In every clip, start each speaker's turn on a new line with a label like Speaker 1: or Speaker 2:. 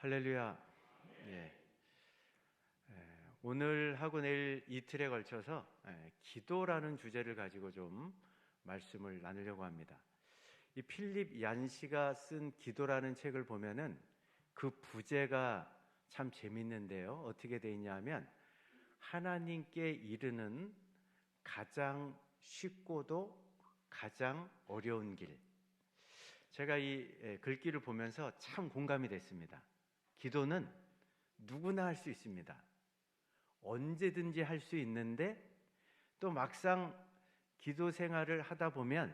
Speaker 1: 할렐루야. 예. 오늘 하고 내일 이틀에 걸쳐서 기도라는 주제를 가지고 좀 말씀을 나누려고 합니다. 이 필립 얀시가 쓴 기도라는 책을 보면은 그 부제가 참 재밌는데요. 어떻게 돼 있냐면 하나님께 이르는 가장 쉽고도 가장 어려운 길. 제가 이 글귀를 보면서 참 공감이 됐습니다. 기도는 누구나 할 수 있습니다. 언제든지 할 수 있는데 또 막상 기도 생활을 하다 보면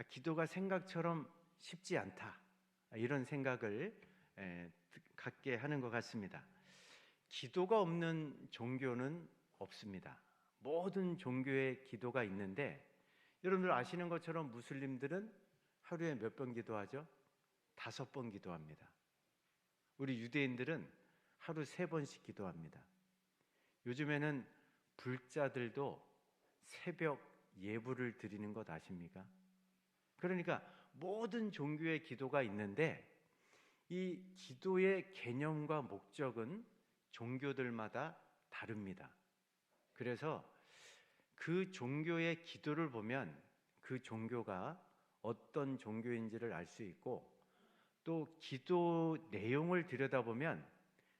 Speaker 1: 기도가 생각처럼 쉽지 않다, 이런 생각을 갖게 하는 것 같습니다. 기도가 없는 종교는 없습니다. 모든 종교에 기도가 있는데 여러분들 아시는 것처럼 무슬림들은 하루에 몇 번 기도하죠? 5번 기도합니다. 우리 유대인들은 하루 3번씩 기도합니다. 요즘에는 불자들도 새벽 예불을 드리는 것 아십니까? 그러니까 모든 종교의 기도가 있는데 이 기도의 개념과 목적은 종교들마다 다릅니다. 그래서 그 종교의 기도를 보면 그 종교가 어떤 종교인지를 알 수 있고, 또 기도 내용을 들여다보면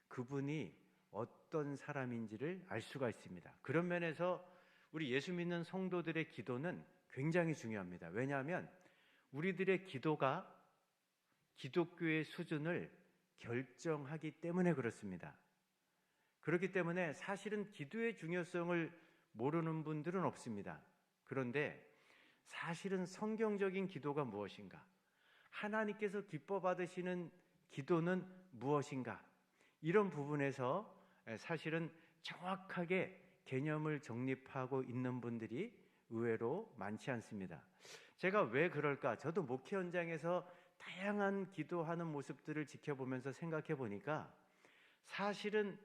Speaker 1: 그분이 어떤 사람인지를 알 수가 있습니다. 그런 면에서 우리 예수 믿는 성도들의 기도는 굉장히 중요합니다. 왜냐하면 우리들의 기도가 기독교의 수준을 결정하기 때문에 그렇습니다. 그렇기 때문에 사실은 기도의 중요성을 모르는 분들은 없습니다. 그런데 사실은 성경적인 기도가 무엇인가? 하나님께서 기뻐 받으시는 기도는 무엇인가? 이런 부분에서 사실은 정확하게 개념을 정립하고 있는 분들이 의외로 많지 않습니다. 제가 왜 그럴까? 저도 목회 현장에서 다양한 기도하는 모습들을 지켜보면서 생각해 보니까 사실은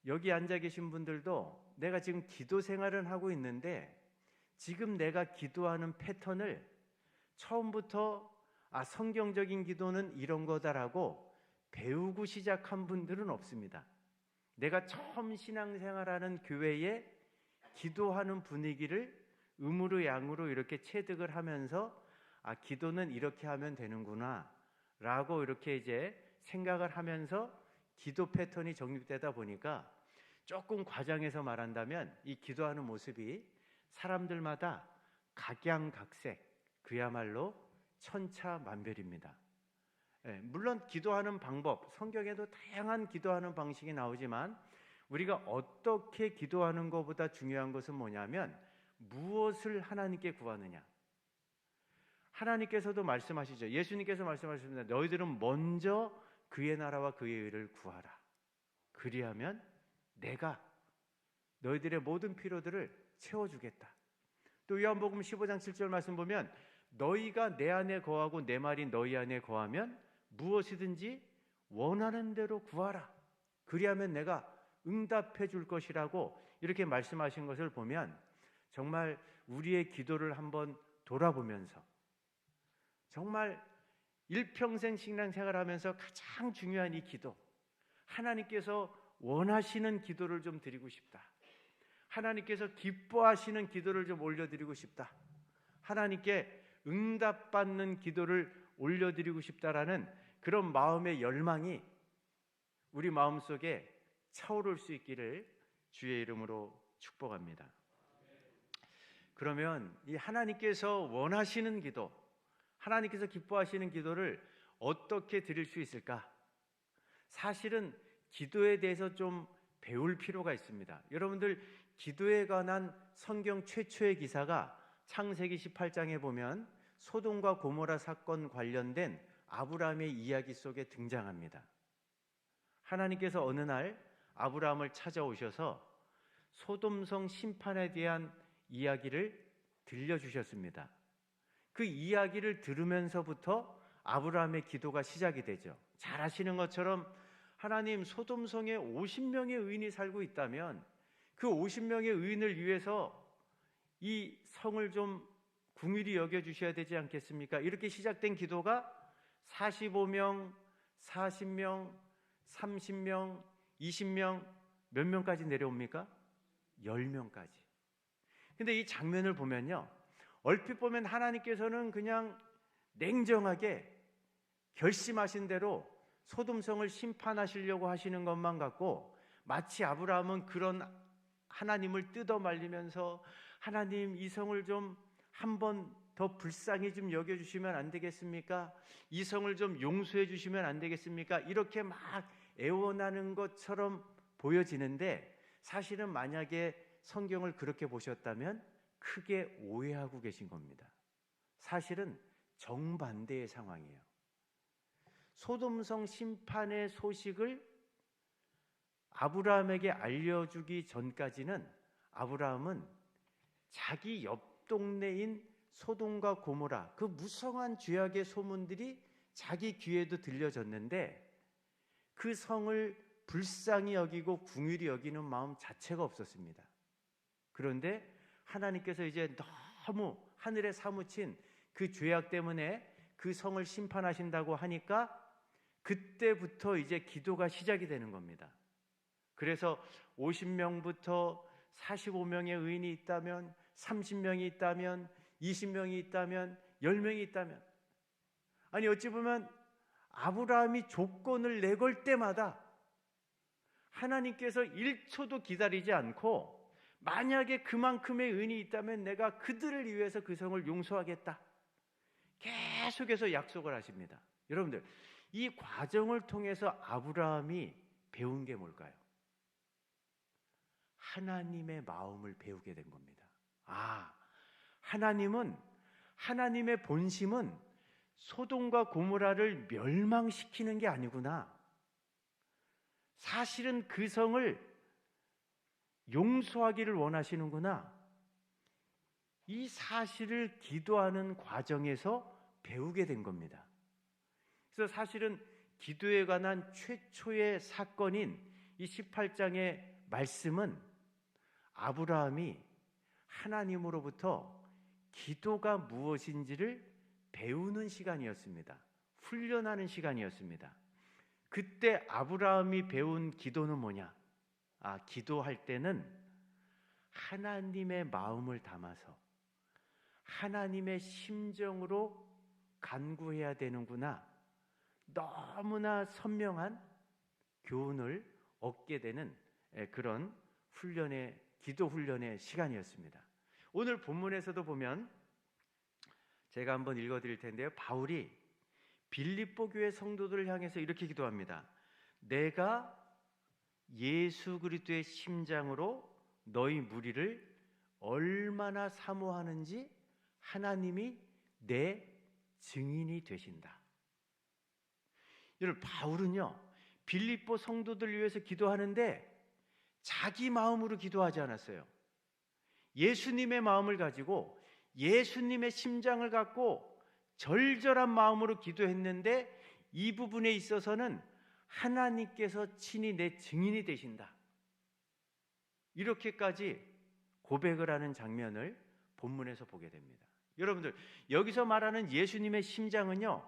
Speaker 1: 여기 앉아 계신 분들도 내가 지금 기도 생활을 하고 있는데 지금 내가 기도하는 패턴을 처음부터 성경적인 기도는 이런 거다라고 배우고 시작한 분들은 없습니다. 내가 처음 신앙생활하는 교회에 기도하는 분위기를 음으로 양으로 이렇게 체득을 하면서 기도는 이렇게 하면 되는구나 라고 이렇게 이제 생각을 하면서 기도 패턴이 정립되다 보니까 조금 과장해서 말한다면 이 기도하는 모습이 사람들마다 각양각색, 그야말로 천차만별입니다. 물론 기도하는 방법, 성경에도 다양한 기도하는 방식이 나오지만 우리가 어떻게 기도하는 것보다 중요한 것은 뭐냐면 무엇을 하나님께 구하느냐. 하나님께서도 말씀하시죠. 예수님께서 말씀하셨습니다. 너희들은 먼저 그의 나라와 그의 의를 구하라. 그리하면 내가 너희들의 모든 필요들을 채워주겠다. 또 요한복음 15장 7절 말씀 보면 너희가 내 안에 거하고 내 말이 너희 안에 거하면 무엇이든지 원하는 대로 구하라. 그리하면 내가 응답해 줄 것이라고 이렇게 말씀하신 것을 보면 정말 우리의 기도를 한번 돌아보면서 정말 일평생 신앙생활하면서 가장 중요한 이 기도, 하나님께서 원하시는 기도를 좀 드리고 싶다. 하나님께서 기뻐하시는 기도를 좀 올려드리고 싶다. 하나님께 응답받는 기도를 올려드리고 싶다라는 그런 마음의 열망이 우리 마음속에 차오를 수 있기를 주의 이름으로 축복합니다. 그러면 이 하나님께서 원하시는 기도, 하나님께서 기뻐하시는 기도를 어떻게 드릴 수 있을까? 사실은 기도에 대해서 좀 배울 필요가 있습니다. 여러분들 기도에 관한 성경 최초의 기사가 창세기 18장에 보면 소돔과 고모라 사건 관련된 아브라함의 이야기 속에 등장합니다. 하나님께서 어느 날 아브라함을 찾아오셔서 소돔성 심판에 대한 이야기를 들려주셨습니다. 그 이야기를 들으면서부터 아브라함의 기도가 시작이 되죠. 잘 아시는 것처럼 하나님, 소돔성에 50명의 의인이 살고 있다면 그 50명의 의인을 위해서 이 성을 좀 긍휼히 여겨주셔야 되지 않겠습니까? 이렇게 시작된 기도가 45명, 40명, 30명, 20명, 몇 명까지 내려옵니까? 10명까지. 근데 이 장면을 보면요, 얼핏 보면 하나님께서는 그냥 냉정하게 결심하신 대로 소돔성을 심판하시려고 하시는 것만 같고, 마치 아브라함은 그런 하나님을 뜯어 말리면서 하나님, 이 성을 좀 한 번 더 불쌍히 좀 여겨주시면 안 되겠습니까? 이 성을 좀 용서해 주시면 안 되겠습니까? 이렇게 막 애원하는 것처럼 보여지는데, 사실은 만약에 성경을 그렇게 보셨다면 크게 오해하고 계신 겁니다. 사실은 정반대의 상황이에요. 소돔성 심판의 소식을 아브라함에게 알려주기 전까지는 아브라함은 자기 옆 동네인 소돔과 고모라, 그 무성한 죄악의 소문들이 자기 귀에도 들려졌는데 그 성을 불쌍히 여기고 긍휼히 여기는 마음 자체가 없었습니다. 그런데 하나님께서 이제 너무 하늘에 사무친 그 죄악 때문에 그 성을 심판하신다고 하니까 그때부터 이제 기도가 시작이 되는 겁니다. 그래서 50명부터 45명의 의인이 있다면, 30명이 있다면, 20명이 있다면, 10명이 있다면, 아니 어찌 보면 아브라함이 조건을 내걸 때마다 하나님께서 1초도 기다리지 않고, 만약에 그만큼의 의인이 있다면 내가 그들을 위해서 그 성을 용서하겠다, 계속해서 약속을 하십니다. 여러분들, 이 과정을 통해서 아브라함이 배운 게 뭘까요? 하나님의 마음을 배우게 된 겁니다. 하나님의 본심은 소돔과 고모라를 멸망시키는 게 아니구나. 사실은 그 성을 용서하기를 원하시는구나. 이 사실을 기도하는 과정에서 배우게 된 겁니다. 그래서 사실은 기도에 관한 최초의 사건인 이 18장의 말씀은 아브라함이 하나님으로부터 기도가 무엇인지를 배우는 시간이었습니다. 훈련하는 시간이었습니다. 그때 아브라함이 배운 기도는 뭐냐? 기도할 때는 하나님의 마음을 담아서 하나님의 심정으로 간구해야 되는구나. 너무나 선명한 교훈을 얻게 되는 그런 기도 훈련의 시간이었습니다. 오늘 본문에서도 보면 제가 한번 읽어드릴 텐데요, 바울이 빌립보 교회 성도들을 향해서 이렇게 기도합니다. 내가 예수 그리스도의 심장으로 너희 무리를 얼마나 사모하는지 하나님이 내 증인이 되신다. 여러분, 바울은요, 빌립보 성도들을 위해서 기도하는데 자기 마음으로 기도하지 않았어요. 예수님의 마음을 가지고, 예수님의 심장을 갖고 절절한 마음으로 기도했는데, 이 부분에 있어서는 하나님께서 친히 내 증인이 되신다, 이렇게까지 고백을 하는 장면을 본문에서 보게 됩니다. 여러분들, 여기서 말하는 예수님의 심장은요,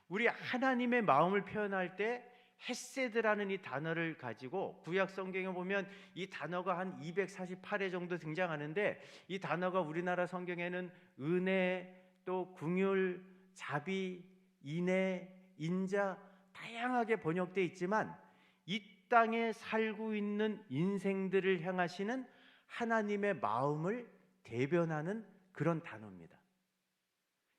Speaker 1: 우리 하나님의 마음을 표현할 때 헤세드라는 이 단어를 가지고, 구약 성경에 보면 이 단어가 한 248회 정도 등장하는데, 이 단어가 우리나라 성경에는 은혜, 또 긍휼, 자비, 인애, 인자 다양하게 번역되어 있지만, 이 땅에 살고 있는 인생들을 향하시는 하나님의 마음을 대변하는 그런 단어입니다.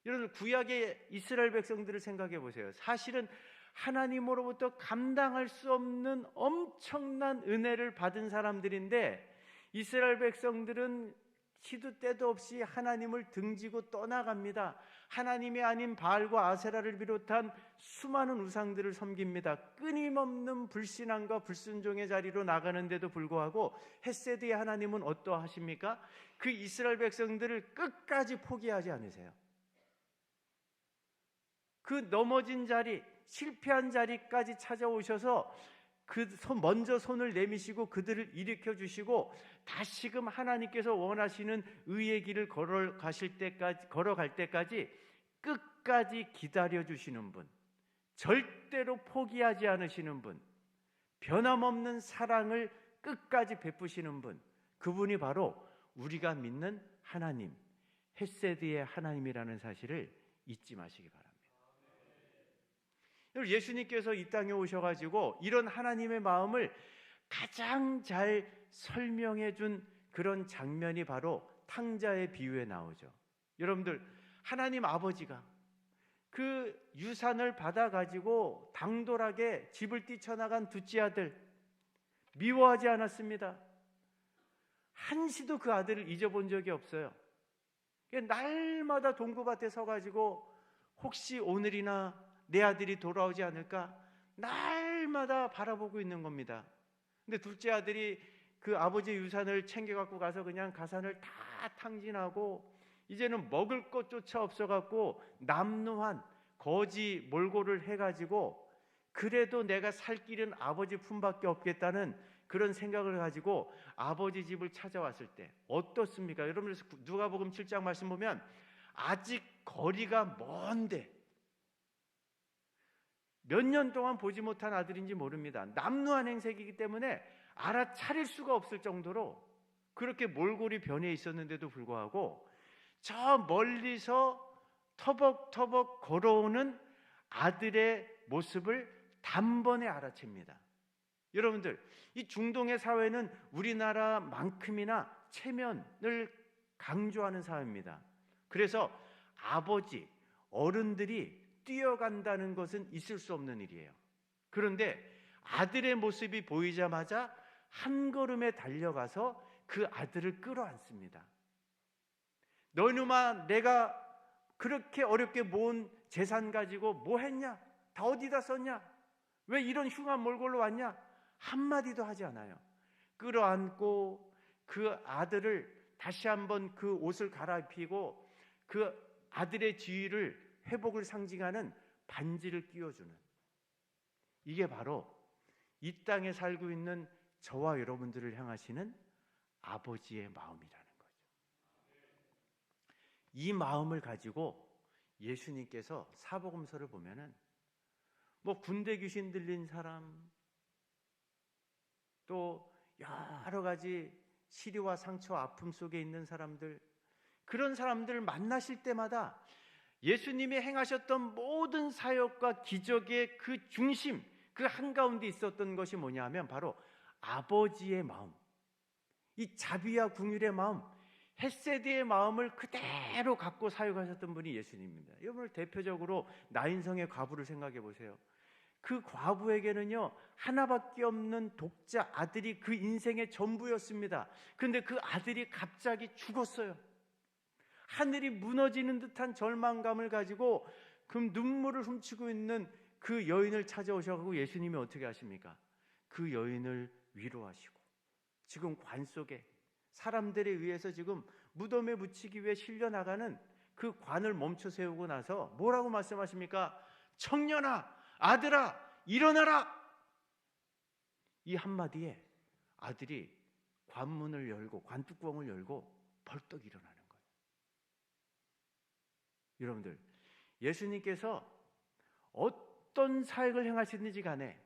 Speaker 1: 여러분, 구약의 이스라엘 백성들을 생각해 보세요. 사실은 하나님으로부터 감당할 수 없는 엄청난 은혜를 받은 사람들인데, 이스라엘 백성들은 시도 때도 없이 하나님을 등지고 떠나갑니다. 하나님이 아닌 바알과 아세라를 비롯한 수많은 우상들을 섬깁니다. 끊임없는 불신앙과 불순종의 자리로 나가는데도 불구하고 헤세드의 하나님은 어떠하십니까? 그 이스라엘 백성들을 끝까지 포기하지 않으세요. 그 넘어진 자리, 실패한 자리까지 찾아오셔서 먼저 손을 내미시고 그들을 일으켜 주시고, 다시금 하나님께서 원하시는 의의 길을 걸어갈 때까지 끝까지 기다려 주시는 분, 절대로 포기하지 않으시는 분, 변함없는 사랑을 끝까지 베푸시는 분, 그분이 바로 우리가 믿는 하나님, 헤세드의 하나님이라는 사실을 잊지 마시기 바랍니다. 예수님께서 이 땅에 오셔가지고 이런 하나님의 마음을 가장 잘 설명해 준 그런 장면이 바로 탕자의 비유에 나오죠. 여러분들, 하나님 아버지가 그 유산을 받아가지고 당돌하게 집을 뛰쳐나간 둘째 아들 미워하지 않았습니다. 한시도 그 아들을 잊어본 적이 없어요. 날마다 동구밭에 서가지고 혹시 오늘이나 내 아들이 돌아오지 않을까 날마다 바라보고 있는 겁니다. 근데 둘째 아들이 그 아버지의 유산을 챙겨갖고 가서 그냥 가산을 다 탕진하고 이제는 먹을 것조차 없어갖고 남루한 거지 몰골을 해가지고 그래도 내가 살 길은 아버지 품밖에 없겠다는 그런 생각을 가지고 아버지 집을 찾아왔을 때 어떻습니까? 여러분, 누가복음 7장 말씀 보면 아직 거리가 먼데 몇 년 동안 보지 못한 아들인지 모릅니다. 남루한 행색이기 때문에 알아차릴 수가 없을 정도로 그렇게 몰골이 변해 있었는데도 불구하고 저 멀리서 터벅터벅 걸어오는 아들의 모습을 단번에 알아챕니다. 여러분들, 이 중동의 사회는 우리나라만큼이나 체면을 강조하는 사회입니다. 그래서 아버지, 어른들이 뛰어간다는 것은 있을 수 없는 일이에요. 그런데 아들의 모습이 보이자마자 한 걸음에 달려가서 그 아들을 끌어안습니다. 너희놈아, 내가 그렇게 어렵게 모은 재산 가지고 뭐 했냐? 다 어디다 썼냐? 왜 이런 흉한 몰골로 왔냐? 한마디도 하지 않아요. 끌어안고 그 아들을 다시 한번 그 옷을 갈아입히고 그 아들의 지위를 회복을 상징하는 반지를 끼워주는, 이게 바로 이 땅에 살고 있는 저와 여러분들을 향하시는 아버지의 마음이라는 거죠. 이 마음을 가지고 예수님께서 사복음서를 보면은 뭐 군대 귀신 들린 사람, 또 여러 가지 시리와 상처, 아픔 속에 있는 사람들, 그런 사람들을 만나실 때마다 예수님이 행하셨던 모든 사역과 기적의 그 중심, 그 한가운데 있었던 것이 뭐냐 하면 바로 아버지의 마음, 이 자비와 긍휼의 마음, 헤세드의 마음을 그대로 갖고 사역하셨던 분이 예수님입니다. 여러분, 대표적으로 나인성의 과부를 생각해 보세요. 그 과부에게는요, 하나밖에 없는 독자 아들이 그 인생의 전부였습니다. 그런데 그 아들이 갑자기 죽었어요. 하늘이 무너지는 듯한 절망감을 가지고 그 눈물을 훔치고 있는 그 여인을 찾아오셔서 예수님이 어떻게 하십니까? 그 여인을 위로하시고 지금 관 속에 사람들에 의해서 지금 무덤에 묻히기 위해 실려나가는 그 관을 멈춰 세우고 나서 뭐라고 말씀하십니까? 청년아, 아들아, 일어나라! 이 한마디에 아들이 관문을 열고 관뚜껑을 열고 벌떡 일어나는 거예요. 여러분들, 예수님께서 어떤 사역을 행하시든지 간에,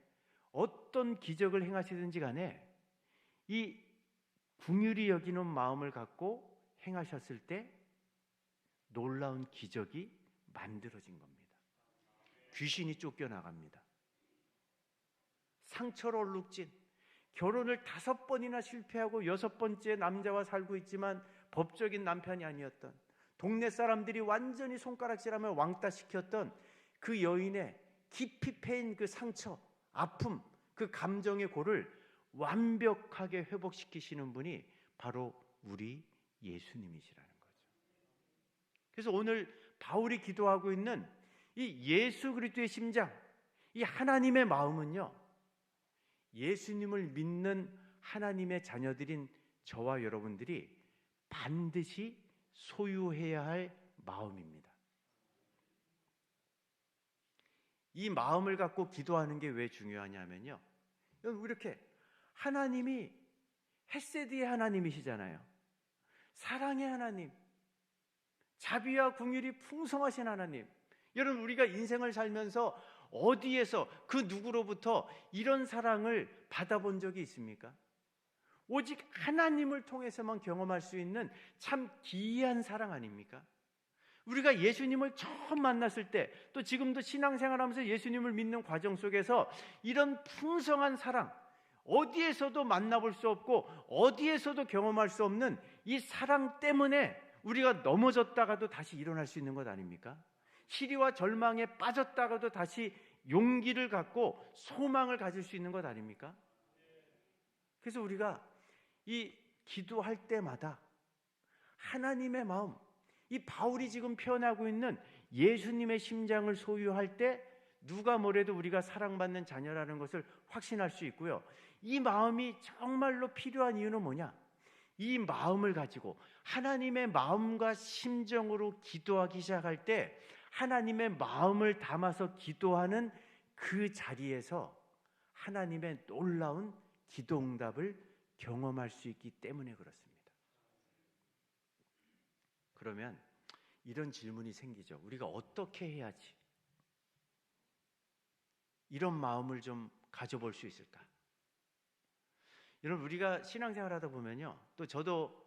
Speaker 1: 어떤 기적을 행하시든지 간에 이 긍휼히 여기는 마음을 갖고 행하셨을 때 놀라운 기적이 만들어진 겁니다. 귀신이 쫓겨나갑니다. 상처로 얼룩진, 결혼을 5번이나 실패하고 6번째 남자와 살고 있지만 법적인 남편이 아니었던, 동네 사람들이 완전히 손가락질하며 왕따시켰던 그 여인의 깊이 패인 그 상처, 아픔, 그 감정의 골을 완벽하게 회복시키시는 분이 바로 우리 예수님이시라는 거죠. 그래서 오늘 바울이 기도하고 있는 이 예수 그리스도의 심장, 이 하나님의 마음은요, 예수님을 믿는 하나님의 자녀들인 저와 여러분들이 반드시 소유해야 할 마음입니다. 이 마음을 갖고 기도하는 게 왜 중요하냐면요, 이렇게 하나님이 헤세드의 하나님이시잖아요. 사랑의 하나님, 자비와 긍휼이 풍성하신 하나님. 여러분, 우리가 인생을 살면서 어디에서 그 누구로부터 이런 사랑을 받아본 적이 있습니까? 오직 하나님을 통해서만 경험할 수 있는 참 기이한 사랑 아닙니까? 우리가 예수님을 처음 만났을 때, 또 지금도 신앙생활하면서 예수님을 믿는 과정 속에서 이런 풍성한 사랑, 어디에서도 만나볼 수 없고 어디에서도 경험할 수 없는 이 사랑 때문에 우리가 넘어졌다가도 다시 일어날 수 있는 것 아닙니까? 시리와 절망에 빠졌다가도 다시 용기를 갖고 소망을 가질 수 있는 것 아닙니까? 그래서 우리가 이 기도할 때마다 하나님의 마음, 이 바울이 지금 표현하고 있는 예수님의 심장을 소유할 때 누가 뭐래도 우리가 사랑받는 자녀라는 것을 확신할 수 있고요. 이 마음이 정말로 필요한 이유는 뭐냐? 이 마음을 가지고 하나님의 마음과 심정으로 기도하기 시작할 때 하나님의 마음을 담아서 기도하는 그 자리에서 하나님의 놀라운 기도 응답을 경험할 수 있기 때문에 그렇습니다. 그러면 이런 질문이 생기죠. 우리가 어떻게 해야지 이런 마음을 좀 가져볼 수 있을까? 여러분, 우리가 신앙생활 하다 보면요, 또 저도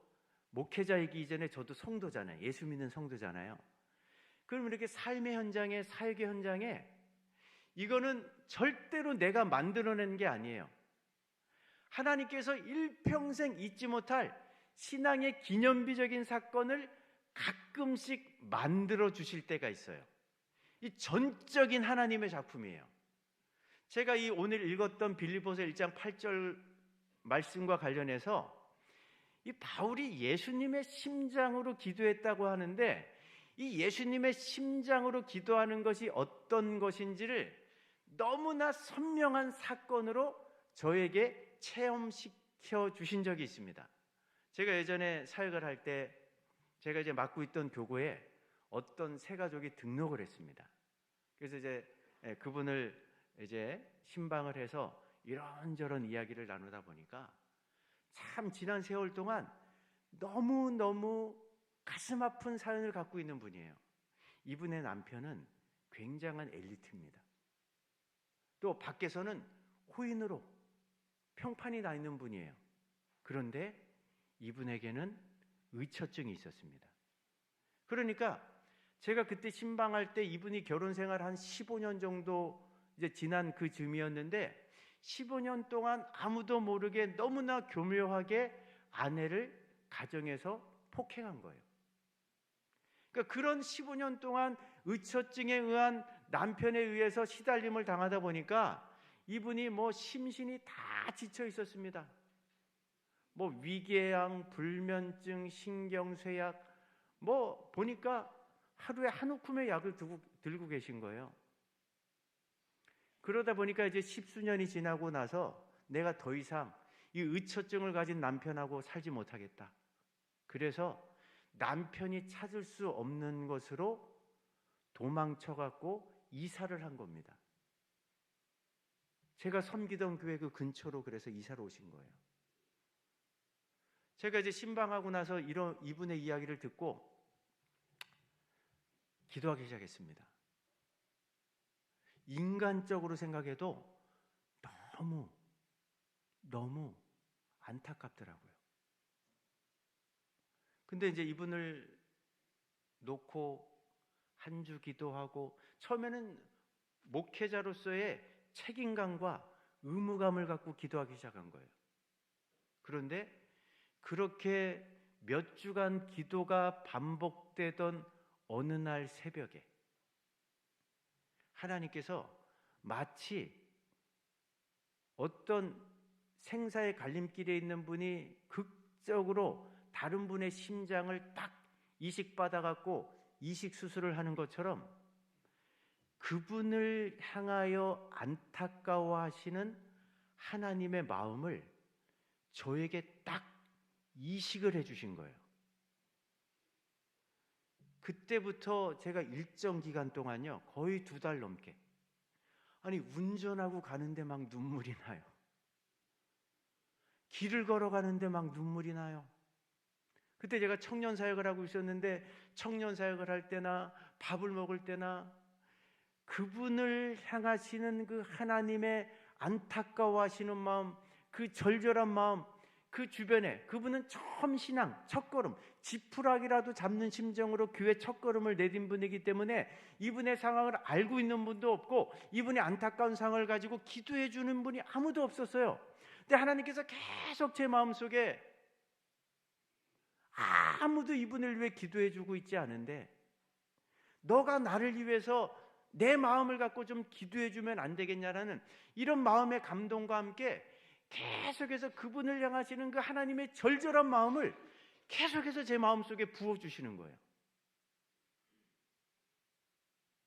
Speaker 1: 목회자이기 이전에 저도 성도잖아요. 예수 믿는 성도잖아요. 그럼 이렇게 삶의 현장에, 사역의 현장에 이거는 절대로 내가 만들어낸 게 아니에요. 하나님께서 일평생 잊지 못할 신앙의 기념비적인 사건을 가끔씩 만들어 주실 때가 있어요. 이 전적인 하나님의 작품이에요. 제가 이 오늘 읽었던 빌립보서 1장 8절 말씀과 관련해서 이 바울이 예수님의 심장으로 기도했다고 하는데, 이 예수님의 심장으로 기도하는 것이 어떤 것인지를 너무나 선명한 사건으로 저에게 체험시켜 주신 적이 있습니다. 제가 예전에 사역을 할 때 제가 이제 맡고 있던 교구에 어떤 세 가족이 등록을 했습니다. 그래서 이제 그분을 이제 신방을 해서 이런저런 이야기를 나누다 보니까 참 지난 세월 동안 너무너무 가슴 아픈 사연을 갖고 있는 분이에요. 이분의 남편은 굉장한 엘리트입니다. 또 밖에서는 호인으로 평판이 나 있는 분이에요. 그런데 이분에게는 의처증이 있었습니다. 그러니까 제가 그때 신방할 때 이분이 결혼 생활 한 15년 정도 이제 지난 그 즈음이었는데 15년 동안 아무도 모르게 너무나 교묘하게 아내를 가정에서 폭행한 거예요. 그러니까 그런 15년 동안 의처증에 의한 남편에 의해서 시달림을 당하다 보니까 이분이 뭐 심신이 다 지쳐 있었습니다. 뭐 위궤양, 불면증, 신경쇠약, 뭐 보니까 하루에 한 움큼의 약을 들고 계신 거예요. 그러다 보니까 이제 10수년이 지나고 나서 내가 더 이상 이 의처증을 가진 남편하고 살지 못하겠다. 그래서 남편이 찾을 수 없는 곳으로 도망쳐갖고 이사를 한 겁니다. 제가 섬기던 교회 그 근처로 그래서 이사를 오신 거예요. 제가 이제 신방하고 나서 이분의 이야기를 듣고 기도하기 시작했습니다. 인간적으로 생각해도 너무 안타깝더라고요. 근데 이제 이분을 놓고 한 주 기도하고 처음에는 목회자로서의 책임감과 의무감을 갖고 기도하기 시작한 거예요. 그런데 그렇게 몇 주간 기도가 반복되던 어느 날 새벽에 하나님께서 마치 어떤 생사의 갈림길에 있는 분이 극적으로 다른 분의 심장을 딱 이식받아갖고 이식 수술을 하는 것처럼 그분을 향하여 안타까워하시는 하나님의 마음을 저에게 딱 이식을 해주신 거예요. 그때부터 제가 일정 기간 동안요, 거의 2달 넘게, 아니 운전하고 가는데 막 눈물이 나요. 길을 걸어가는데 막 눈물이 나요. 그때 제가 청년 사역을 하고 있었는데 청년 사역을 할 때나 밥을 먹을 때나 그분을 향하시는 그 하나님의 안타까워하시는 마음, 그 절절한 마음, 그 주변에 그분은 처음 신앙, 첫걸음, 지푸라기라도 잡는 심정으로 교회 첫걸음을 내딘 분이기 때문에 이분의 상황을 알고 있는 분도 없고 이분의 안타까운 상황을 가지고 기도해 주는 분이 아무도 없었어요. 근데 하나님께서 계속 제 마음속에 아무도 이분을 위해 기도해 주고 있지 않은데 너가 나를 위해서 내 마음을 갖고 좀 기도해 주면 안 되겠냐라는 이런 마음의 감동과 함께 계속해서 그분을 향하시는 그 하나님의 절절한 마음을 계속해서 제 마음속에 부어주시는 거예요.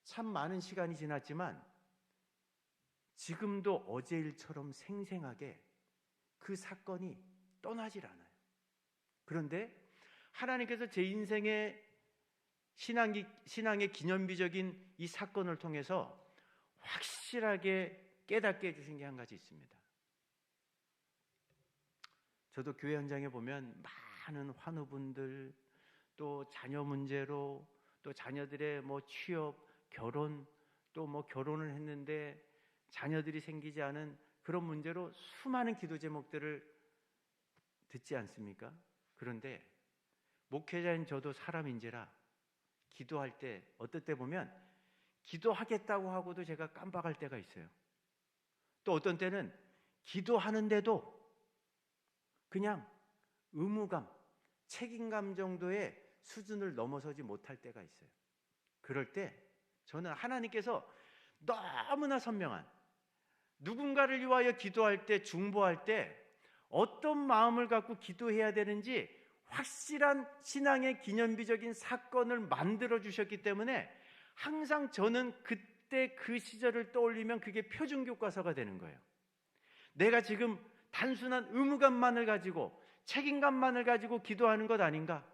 Speaker 1: 참 많은 시간이 지났지만 지금도 어제 일처럼 생생하게 그 사건이 떠나질 않아요. 그런데 하나님께서 제 인생의 신앙의 기념비적인 이 사건을 통해서 확실하게 깨닫게 해주신 게 한 가지 있습니다. 저도 교회 현장에 보면 많은 환우분들, 또 자녀 문제로, 또 자녀들의 취업, 결혼, 또 결혼을 했는데 자녀들이 생기지 않은 그런 문제로 수많은 기도 제목들을 듣지 않습니까? 그런데 목회자인 저도 사람인지라 기도할 때 어떨 때 보면 기도하겠다고 하고도 제가 깜빡할 때가 있어요. 또 어떤 때는 기도하는데도 그냥 의무감, 책임감 정도의 수준을 넘어서지 못할 때가 있어요. 그럴 때 저는 하나님께서 너무나 선명한 누군가를 위하여 기도할 때, 중보할 때 어떤 마음을 갖고 기도해야 되는지 확실한 신앙의 기념비적인 사건을 만들어 주셨기 때문에 항상 저는 그때 그 시절을 떠올리면 그게 표준교과서가 되는 거예요. 내가 지금 단순한 의무감만을 가지고 책임감만을 가지고 기도하는 것 아닌가?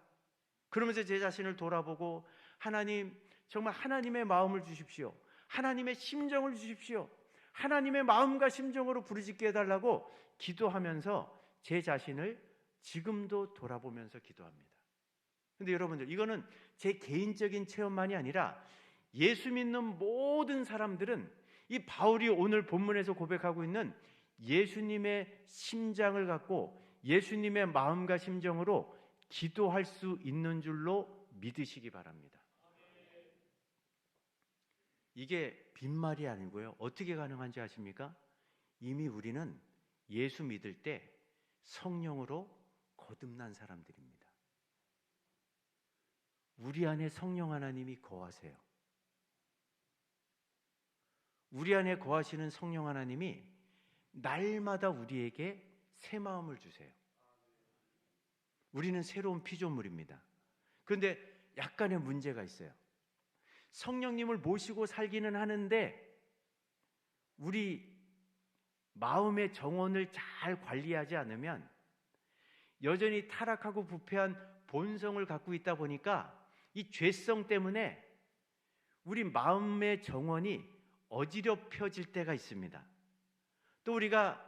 Speaker 1: 그러면서 제 자신을 돌아보고 하나님, 정말 하나님의 마음을 주십시오. 하나님의 심정을 주십시오. 하나님의 마음과 심정으로 부르짖게 해달라고 기도하면서 제 자신을 지금도 돌아보면서 기도합니다. 근데 여러분들, 이거는 제 개인적인 체험만이 아니라 예수 믿는 모든 사람들은 이 바울이 오늘 본문에서 고백하고 있는 예수님의 심장을 갖고 예수님의 마음과 심정으로 기도할 수 있는 줄로 믿으시기 바랍니다. 이게 빈말이 아니고요. 어떻게 가능한지 아십니까? 이미 우리는 예수 믿을 때 성령으로 거듭난 사람들입니다. 우리 안에 성령 하나님이 거하세요. 우리 안에 거하시는 성령 하나님이 날마다 우리에게 새 마음을 주세요. 우리는 새로운 피조물입니다. 그런데 약간의 문제가 있어요. 성령님을 모시고 살기는 하는데 우리 마음의 정원을 잘 관리하지 않으면 여전히 타락하고 부패한 본성을 갖고 있다 보니까 이 죄성 때문에 우리 마음의 정원이 어지럽혀질 때가 있습니다. 또 우리가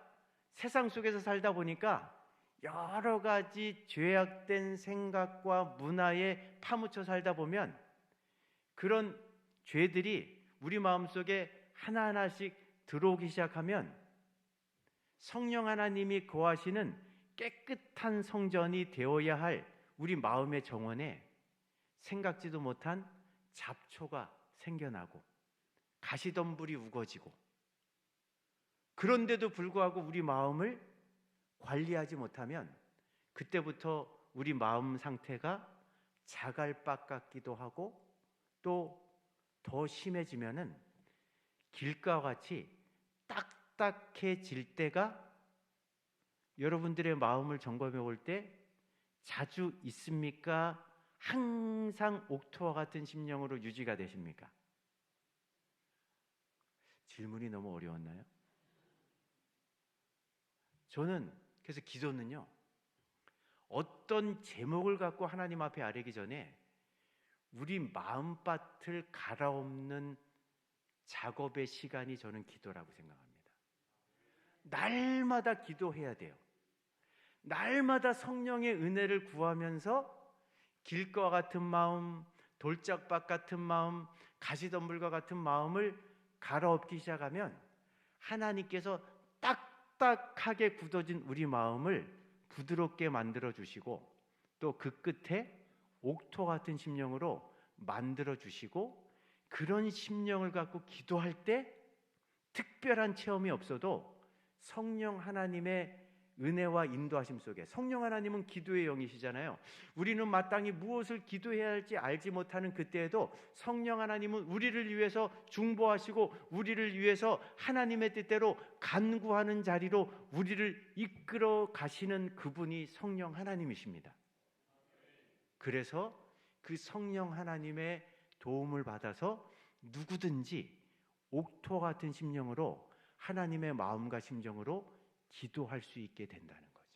Speaker 1: 세상 속에서 살다 보니까 여러 가지 죄악된 생각과 문화에 파묻혀 살다 보면 그런 죄들이 우리 마음속에 하나하나씩 들어오기 시작하면 성령 하나님이 거하시는 깨끗한 성전이 되어야 할 우리 마음의 정원에 생각지도 못한 잡초가 생겨나고 가시덤불이 우거지고, 그런데도 불구하고 우리 마음을 관리하지 못하면 그때부터 우리 마음 상태가 자갈밭 같기도 하고 또 더 심해지면은 길가와 같이 딱딱해질 때가 여러분들의 마음을 점검해 볼 때 자주 있습니까? 항상 옥토와 같은 심령으로 유지가 되십니까? 질문이 너무 어려웠나요? 저는 그래서 기도는요, 어떤 제목을 갖고 하나님 앞에 아뢰기 전에 우리 마음밭을 갈아엎는 작업의 시간이 저는 기도라고 생각합니다. 날마다 기도해야 돼요. 날마다 성령의 은혜를 구하면서 길과 같은 마음, 돌짝밭 같은 마음, 가시덤불과 같은 마음을 갈아엎기 시작하면 하나님께서 딱딱하게 굳어진 우리 마음을 부드럽게 만들어 주시고 또 그 끝에 옥토 같은 심령으로 만들어 주시고 그런 심령을 갖고 기도할 때 특별한 체험이 없어도 성령 하나님의 은혜와 인도하심 속에, 성령 하나님은 기도의 영이시잖아요. 우리는 마땅히 무엇을 기도해야 할지 알지 못하는 그때에도 성령 하나님은 우리를 위해서 중보하시고 우리를 위해서 하나님의 뜻대로 간구하는 자리로 우리를 이끌어 가시는 그분이 성령 하나님이십니다. 그래서 그 성령 하나님의 도움을 받아서 누구든지 옥토 같은 심령으로 하나님의 마음과 심정으로 기도할 수 있게 된다는 거죠.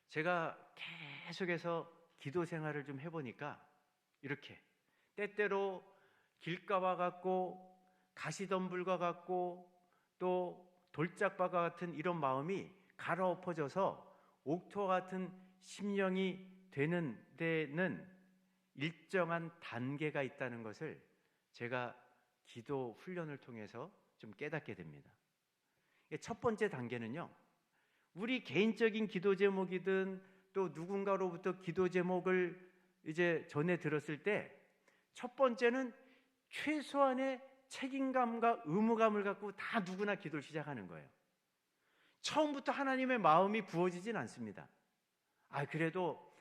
Speaker 1: 제가 계속해서 기도 생활을 좀 해보니까 이렇게 때때로 길가와 같고 가시덤불과 같고 또 돌짝바가 같은 이런 마음이 갈아엎어져서 옥토 같은 심령이 되는 데는 일정한 단계가 있다는 것을 제가 기도 훈련을 통해서 좀 깨닫게 됩니다. 첫 번째 단계는요, 우리 개인적인 기도 제목이든 또 누군가로부터 기도 제목을 이제 전해 들었을 때 첫 번째는 최소한의 책임감과 의무감을 갖고 다 누구나 기도를 시작하는 거예요. 처음부터 하나님의 마음이 부어지진 않습니다. 그래도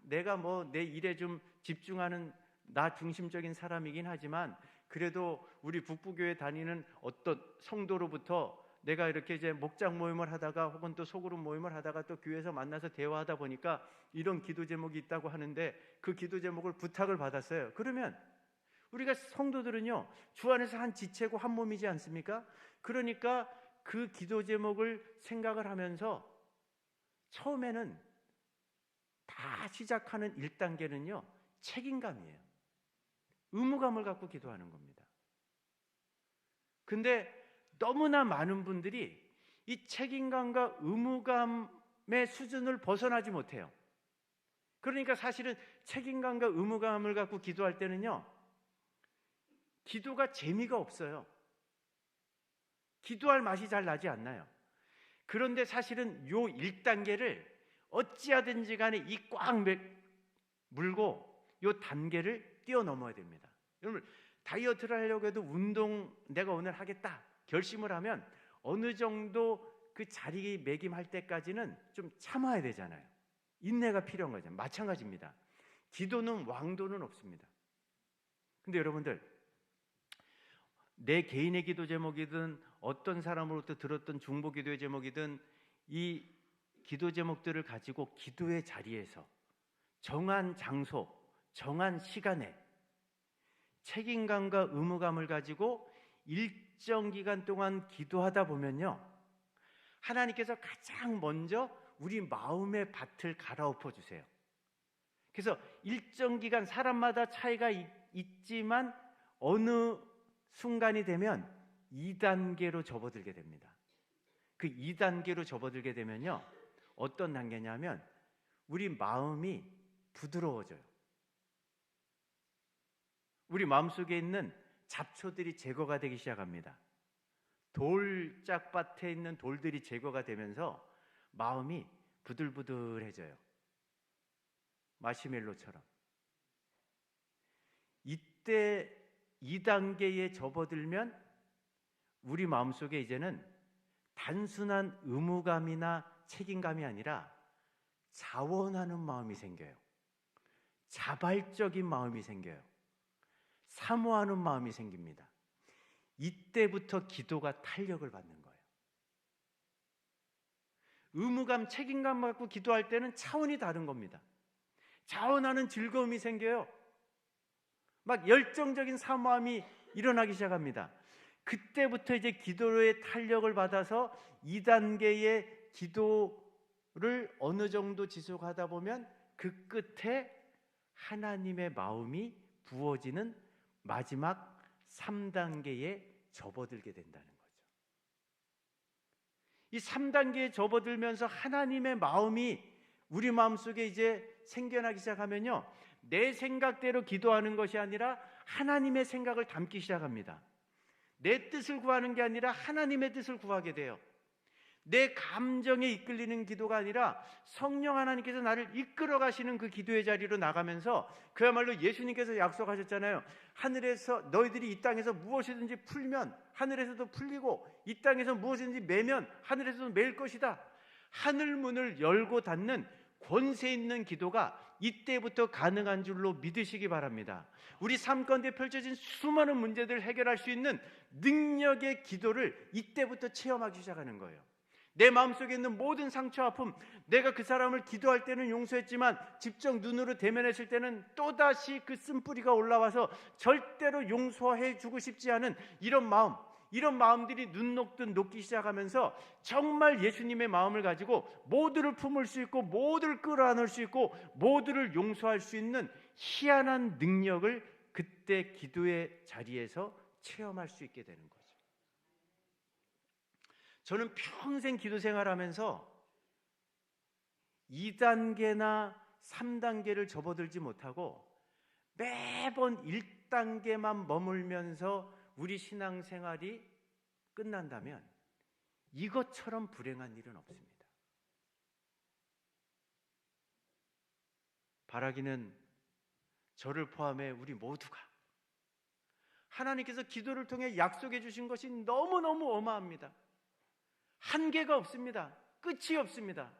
Speaker 1: 내가 뭐 내 일에 좀 집중하는 나 중심적인 사람이긴 하지만 그래도 우리 북부교회 다니는 어떤 성도로부터 내가 이렇게 이제 목장 모임을 하다가 혹은 또 소그룹 모임을 하다가 또 교회에서 만나서 대화하다 보니까 이런 기도 제목이 있다고 하는데 그 기도 제목을 부탁을 받았어요. 그러면 우리가 성도들은요, 주 안에서 한 지체고 한 몸이지 않습니까? 그러니까 그 기도 제목을 생각을 하면서 처음에는 다 시작하는 1단계는요 책임감이에요. 의무감을 갖고 기도하는 겁니다. 근데 너무나 많은 분들이 이 책임감과 의무감의 수준을 벗어나지 못해요. 그러니까 사실은 책임감과 의무감을 갖고 기도할 때는요 기도가 재미가 없어요. 기도할 맛이 잘 나지 않나요? 그런데 사실은 요 1단계를 어찌하든지 간에 이 꽉 물고 요 단계를 뛰어넘어야 됩니다. 여러분, 다이어트를 하려고 해도 운동 내가 오늘 하겠다 결심을 하면 어느 정도 그 자리매김할 때까지는 좀 참아야 되잖아요. 인내가 필요한 거죠. 마찬가지입니다. 기도는 왕도는 없습니다. 근데 여러분들, 내 개인의 기도 제목이든 어떤 사람으로부터 들었던 중보 기도의 제목이든 이 기도 제목들을 가지고 기도의 자리에서 정한 장소, 정한 시간에 책임감과 의무감을 가지고 일정 기간 동안 기도하다 보면요 하나님께서 가장 먼저 우리 마음의 밭을 갈아엎어 주세요. 그래서 일정 기간 사람마다 차이가 있지만 어느 순간이 되면 2단계로 접어들게 됩니다. 그 2단계로 접어들게 되면요 어떤 단계냐면 우리 마음이 부드러워져요. 우리 마음속에 있는 잡초들이 제거가 되기 시작합니다. 돌짝밭에 있는 돌들이 제거가 되면서 마음이 부들부들해져요. 마시멜로처럼. 이때 2단계에 접어들면 우리 마음속에 이제는 단순한 의무감이나 책임감이 아니라 자원하는 마음이 생겨요. 자발적인 마음이 생겨요. 사모하는 마음이 생깁니다. 이때부터 기도가 탄력을 받는 거예요. 의무감, 책임감 갖고 기도할 때는 차원이 다른 겁니다. 자원하는 즐거움이 생겨요. 막 열정적인 사모함이 일어나기 시작합니다. 그때부터 이제 기도의 탄력을 받아서 2단계의 기도를 어느 정도 지속하다 보면 그 끝에 하나님의 마음이 부어지는 마지막 3단계에 접어들게 된다는 거죠. 이 3단계에 접어들면서 하나님의 마음이 우리 마음속에 이제 생겨나기 시작하면요 내 생각대로 기도하는 것이 아니라 하나님의 생각을 담기 시작합니다. 내 뜻을 구하는 게 아니라 하나님의 뜻을 구하게 돼요. 내 감정에 이끌리는 기도가 아니라 성령 하나님께서 나를 이끌어 가시는 그 기도의 자리로 나가면서, 그야말로 예수님께서 약속하셨잖아요. 하늘에서 너희들이 이 땅에서 무엇이든지 풀면 하늘에서도 풀리고, 이 땅에서 무엇이든지 매면 하늘에서도 매일 것이다. 하늘 문을 열고 닫는 권세 있는 기도가 이때부터 가능한 줄로 믿으시기 바랍니다. 우리 삶 가운데 펼쳐진 수많은 문제들을 해결할 수 있는 능력의 기도를 이때부터 체험하기 시작하는 거예요. 내 마음속에 있는 모든 상처, 아픔, 내가 그 사람을 기도할 때는 용서했지만 직접 눈으로 대면했을 때는 또다시 그 쓴뿌리가 올라와서 절대로 용서해 주고 싶지 않은 이런 마음들이 눈 녹듯 녹기 시작하면서 정말 예수님의 마음을 가지고 모두를 품을 수 있고, 모두를 끌어안을 수 있고, 모두를 용서할 수 있는 희한한 능력을 그때 기도의 자리에서 체험할 수 있게 되는 거죠. 저는 평생 기도 생활하면서 2단계나 3단계를 접어들지 못하고 매번 1단계만 머물면서 우리 신앙생활이 끝난다면 이것처럼 불행한 일은 없습니다. 바라기는 저를 포함해 우리 모두가 하나님께서 기도를 통해 약속해 주신 것이 너무너무 어마합니다. 한계가 없습니다. 끝이 없습니다.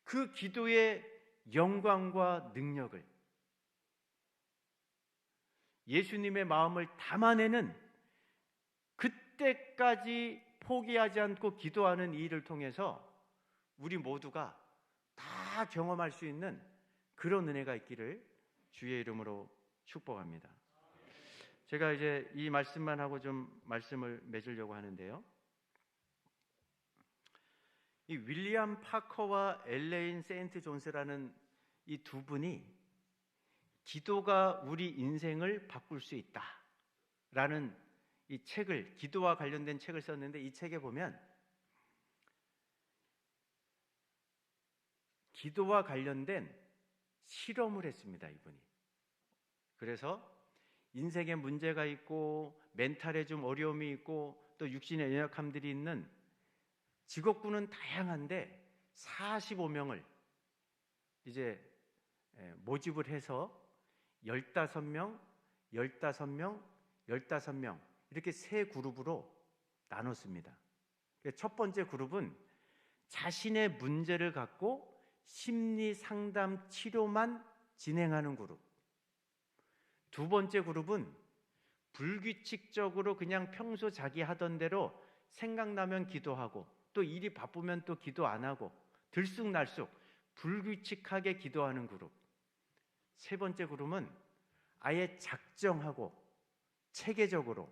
Speaker 1: 그 기도의 영광과 능력을, 예수님의 마음을 담아내는, 그때까지 포기하지 않고 기도하는 이 일을 통해서 우리 모두가 다 경험할 수 있는 그런 은혜가 있기를 주의 이름으로 축복합니다. 제가 이제 이 말씀만 하고 좀 말씀을 맺으려고 하는데요. 이 윌리엄 파커와 엘레인 세인트 존스라는 이 두 분이 기도가 우리 인생을 바꿀 수 있다라는 이 책을, 기도와 관련된 책을 썼는데, 이 책에 보면 기도와 관련된 실험을 했습니다, 이분이. 그래서 인생에 문제가 있고 멘탈에 좀 어려움이 있고 또 육신의 연약함들이 있는 직업군은 다양한데 45명을 이제 모집을 해서 15명, 15명, 15명 이렇게 세 그룹으로 나눴습니다. 첫 번째 그룹은 자신의 문제를 갖고 심리 상담 치료만 진행하는 그룹. 두 번째 그룹은 불규칙적으로 그냥 평소 자기 하던 대로 생각나면 기도하고 또 일이 바쁘면 또 기도 안 하고 들쑥날쑥 불규칙하게 기도하는 그룹. 세 번째 그룹은 아예 작정하고 체계적으로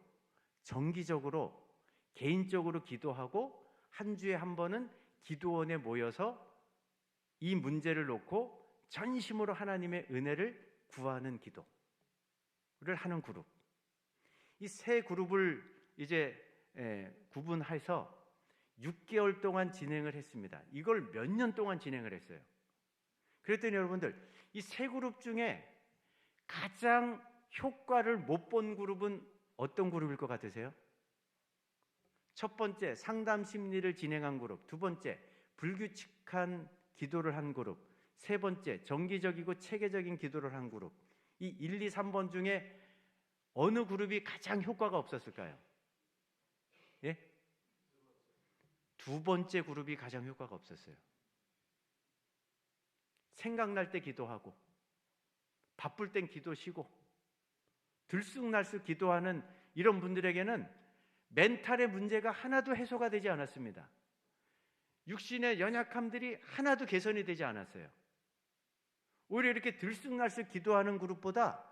Speaker 1: 정기적으로 개인적으로 기도하고 한 주에 한 번은 기도원에 모여서 이 문제를 놓고 전심으로 하나님의 은혜를 구하는 기도를 하는 그룹. 이 세 그룹을 이제 구분해서 6개월 동안 진행을 했습니다. 이걸 몇 년 동안 진행을 했어요. 그랬더니 여러분들, 이 세 그룹 중에 가장 효과를 못 본 그룹은 어떤 그룹일 것 같으세요? 첫 번째, 상담 심리를 진행한 그룹. 두 번째, 불규칙한 기도를 한 그룹. 세 번째, 정기적이고 체계적인 기도를 한 그룹. 이 1, 2, 3번 중에 어느 그룹이 가장 효과가 없었을까요? 예? 두 번째 그룹이 가장 효과가 없었어요. 생각날 때 기도하고 바쁠 땐 기도 쉬고 들쑥날쑥 기도하는 이런 분들에게는 멘탈의 문제가 하나도 해소가 되지 않았습니다. 육신의 연약함들이 하나도 개선이 되지 않았어요. 오히려 이렇게 들쑥날쑥 기도하는 그룹보다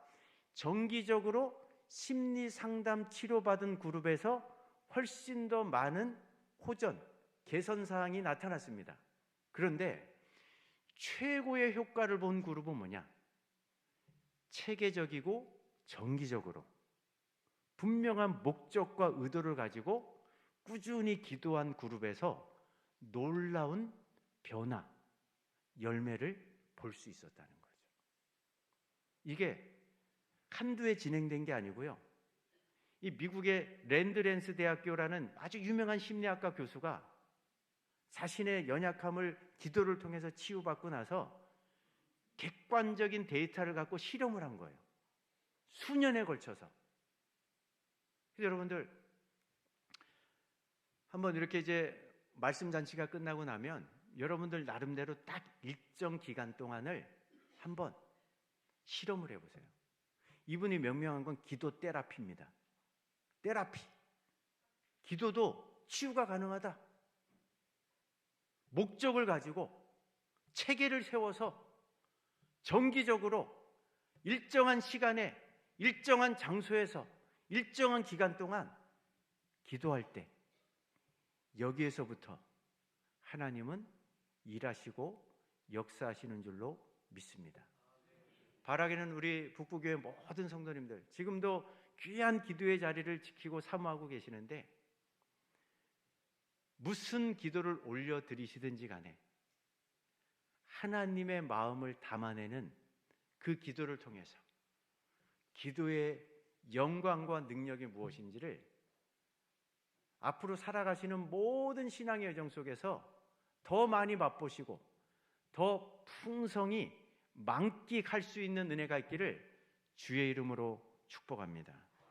Speaker 1: 정기적으로 심리 상담 치료받은 그룹에서 훨씬 더 많은 호전, 개선 사항이 나타났습니다. 그런데 최고의 효과를 본 그룹은 뭐냐? 체계적이고 정기적으로 분명한 목적과 의도를 가지고 꾸준히 기도한 그룹에서 놀라운 변화, 열매를 볼 수 있었다는 거죠. 이게 한두 해 진행된 게 아니고요. 이 미국의 랜드랜스 대학교라는 아주 유명한 심리학과 교수가 자신의 연약함을 기도를 통해서 치유받고 나서 객관적인 데이터를 갖고 실험을 한 거예요. 수년에 걸쳐서. 그래서 여러분들 한번 이렇게 이제 말씀 잔치가 끝나고 나면 여러분들 나름대로 딱 일정 기간 동안을 한번 실험을 해보세요. 이분이 명명한 건 기도 테라피입니다. 테라피. 기도도 치유가 가능하다. 목적을 가지고 체계를 세워서 정기적으로 일정한 시간에 일정한 장소에서 일정한 기간 동안 기도할 때 여기에서부터 하나님은 일하시고 역사하시는 줄로 믿습니다. 바라기는 우리 북부교회 모든 성도님들 지금도 귀한 기도의 자리를 지키고 사모하고 계시는데 무슨 기도를 올려드리시든지 간에 하나님의 마음을 담아내는 그 기도를 통해서 기도의 영광과 능력이 무엇인지를 앞으로 살아가시는 모든 신앙의 여정 속에서 더 많이 맛보시고 더 풍성히 만끽할 수 있는 은혜가 있기를 주의 이름으로 축복합니다.